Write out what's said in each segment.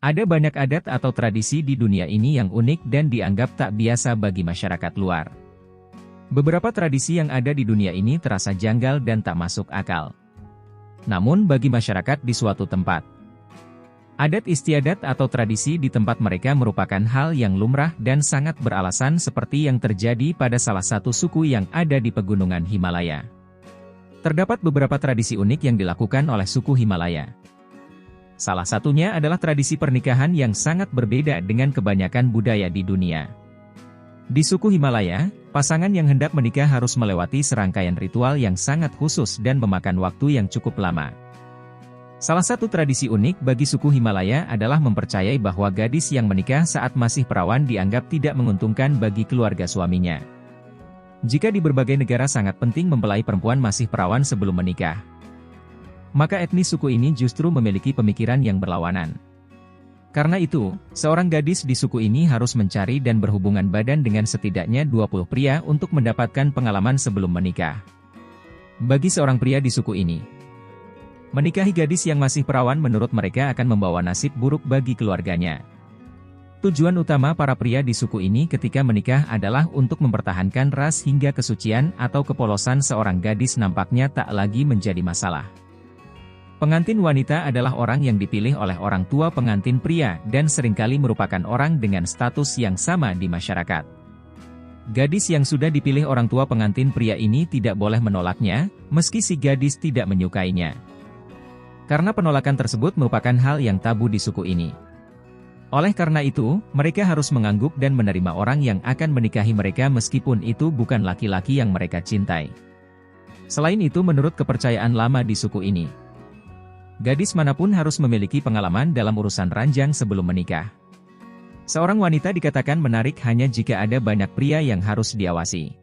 Ada banyak adat atau tradisi di dunia ini yang unik dan dianggap tak biasa bagi masyarakat luar. Beberapa tradisi yang ada di dunia ini terasa janggal dan tak masuk akal. Namun bagi masyarakat di suatu tempat, adat istiadat atau tradisi di tempat mereka merupakan hal yang lumrah dan sangat beralasan seperti yang terjadi pada salah satu suku yang ada di pegunungan Himalaya. Terdapat beberapa tradisi unik yang dilakukan oleh suku Himalaya. Salah satunya adalah tradisi pernikahan yang sangat berbeda dengan kebanyakan budaya di dunia. Di suku Himalaya, pasangan yang hendak menikah harus melewati serangkaian ritual yang sangat khusus dan memakan waktu yang cukup lama. Salah satu tradisi unik bagi suku Himalaya adalah mempercayai bahwa gadis yang menikah saat masih perawan dianggap tidak menguntungkan bagi keluarga suaminya. Jika di berbagai negara sangat penting mempelai perempuan masih perawan sebelum menikah, maka etnis suku ini justru memiliki pemikiran yang berlawanan. Karena itu, seorang gadis di suku ini harus mencari dan berhubungan badan dengan setidaknya 20 pria untuk mendapatkan pengalaman sebelum menikah. Bagi seorang pria di suku ini, menikahi gadis yang masih perawan menurut mereka akan membawa nasib buruk bagi keluarganya. Tujuan utama para pria di suku ini ketika menikah adalah untuk mempertahankan ras hingga kesucian atau kepolosan seorang gadis nampaknya tak lagi menjadi masalah. Pengantin wanita adalah orang yang dipilih oleh orang tua pengantin pria dan seringkali merupakan orang dengan status yang sama di masyarakat. Gadis yang sudah dipilih orang tua pengantin pria ini tidak boleh menolaknya, meski si gadis tidak menyukainya. Karena penolakan tersebut merupakan hal yang tabu di suku ini. Oleh karena itu, mereka harus mengangguk dan menerima orang yang akan menikahi mereka meskipun itu bukan laki-laki yang mereka cintai. Selain itu, menurut kepercayaan lama di suku ini, gadis manapun harus memiliki pengalaman dalam urusan ranjang sebelum menikah. Seorang wanita dikatakan menarik hanya jika ada banyak pria yang harus diawasi.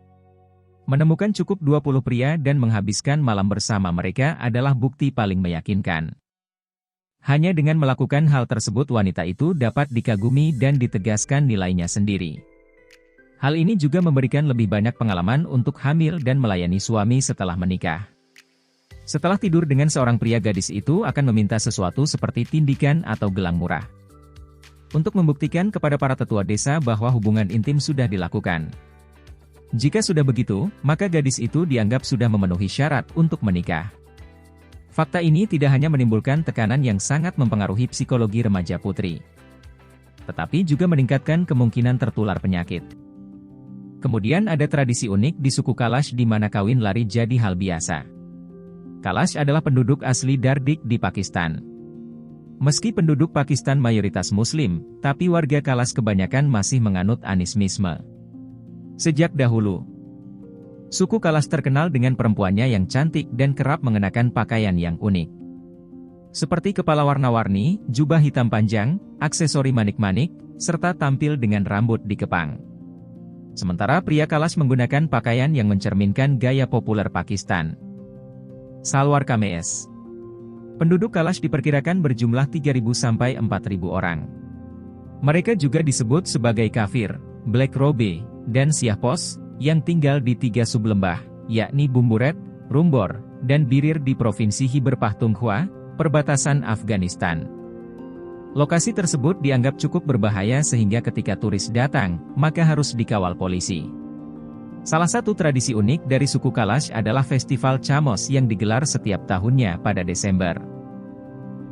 Menemukan cukup 20 pria dan menghabiskan malam bersama mereka adalah bukti paling meyakinkan. Hanya dengan melakukan hal tersebut wanita itu dapat dikagumi dan ditegaskan nilainya sendiri. Hal ini juga memberikan lebih banyak pengalaman untuk hamil dan melayani suami setelah menikah. Setelah tidur dengan seorang pria, gadis itu akan meminta sesuatu seperti tindikan atau gelang murah. Untuk membuktikan kepada para tetua desa bahwa hubungan intim sudah dilakukan. Jika sudah begitu, maka gadis itu dianggap sudah memenuhi syarat untuk menikah. Fakta ini tidak hanya menimbulkan tekanan yang sangat mempengaruhi psikologi remaja putri, tetapi juga meningkatkan kemungkinan tertular penyakit. Kemudian ada tradisi unik di suku Kalash di mana kawin lari jadi hal biasa. Kalash adalah penduduk asli Dardik di Pakistan. Meski penduduk Pakistan mayoritas Muslim, tapi warga Kalash kebanyakan masih menganut animisme. Sejak dahulu, suku Kalash terkenal dengan perempuannya yang cantik dan kerap mengenakan pakaian yang unik. Seperti kepala warna-warni, jubah hitam panjang, aksesori manik-manik, serta tampil dengan rambut dikepang. Sementara pria Kalash menggunakan pakaian yang mencerminkan gaya populer Pakistan. Salwar kameez. Penduduk Kalash diperkirakan berjumlah 3.000 sampai 4.000 orang. Mereka juga disebut sebagai kafir, Black Robe, dan Siahpos, yang tinggal di 3 sublembah, yakni Bumburet, Rumbor, dan Birir di Provinsi Khyber Pakhtunkhwa, perbatasan Afghanistan. Lokasi tersebut dianggap cukup berbahaya sehingga ketika turis datang, maka harus dikawal polisi. Salah satu tradisi unik dari suku Kalash adalah Festival Chamos yang digelar setiap tahunnya pada Desember.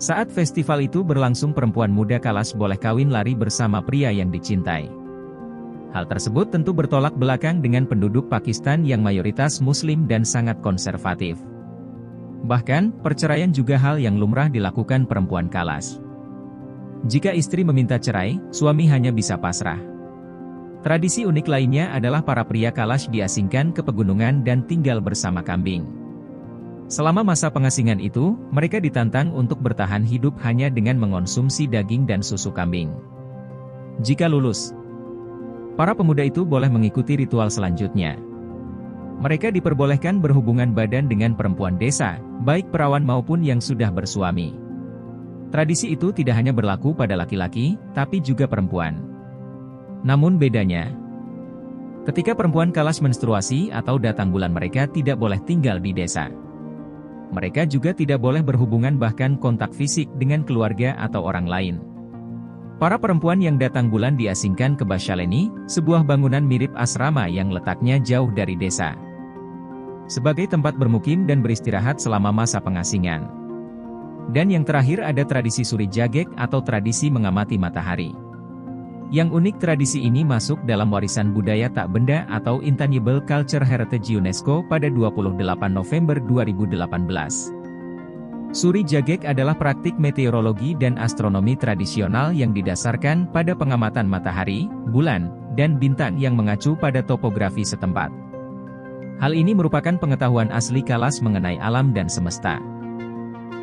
Saat festival itu berlangsung, perempuan muda Kalash boleh kawin lari bersama pria yang dicintai. Hal tersebut tentu bertolak belakang dengan penduduk Pakistan yang mayoritas Muslim dan sangat konservatif. Bahkan, perceraian juga hal yang lumrah dilakukan perempuan Kalash. Jika istri meminta cerai, suami hanya bisa pasrah. Tradisi unik lainnya adalah para pria Kalash diasingkan ke pegunungan dan tinggal bersama kambing. Selama masa pengasingan itu, mereka ditantang untuk bertahan hidup hanya dengan mengonsumsi daging dan susu kambing. Jika lulus, para pemuda itu boleh mengikuti ritual selanjutnya. Mereka diperbolehkan berhubungan badan dengan perempuan desa, baik perawan maupun yang sudah bersuami. Tradisi itu tidak hanya berlaku pada laki-laki, tapi juga perempuan. Namun bedanya, ketika perempuan Kalash menstruasi atau datang bulan, mereka tidak boleh tinggal di desa. Mereka juga tidak boleh berhubungan bahkan kontak fisik dengan keluarga atau orang lain. Para perempuan yang datang bulan diasingkan ke Basyaleni, sebuah bangunan mirip asrama yang letaknya jauh dari desa, sebagai tempat bermukim dan beristirahat selama masa pengasingan. Dan yang terakhir ada tradisi Suri Jagek atau tradisi mengamati matahari. Yang unik, tradisi ini masuk dalam warisan budaya tak benda atau Intangible Culture Heritage UNESCO pada 28 November 2018. Suri Jagek adalah praktik meteorologi dan astronomi tradisional yang didasarkan pada pengamatan matahari, bulan, dan bintang yang mengacu pada topografi setempat. Hal ini merupakan pengetahuan asli Kalas mengenai alam dan semesta.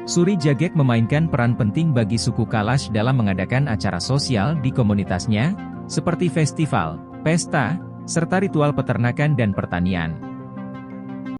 Suri Jagek memainkan peran penting bagi suku Kalash dalam mengadakan acara sosial di komunitasnya, seperti festival, pesta, serta ritual peternakan dan pertanian.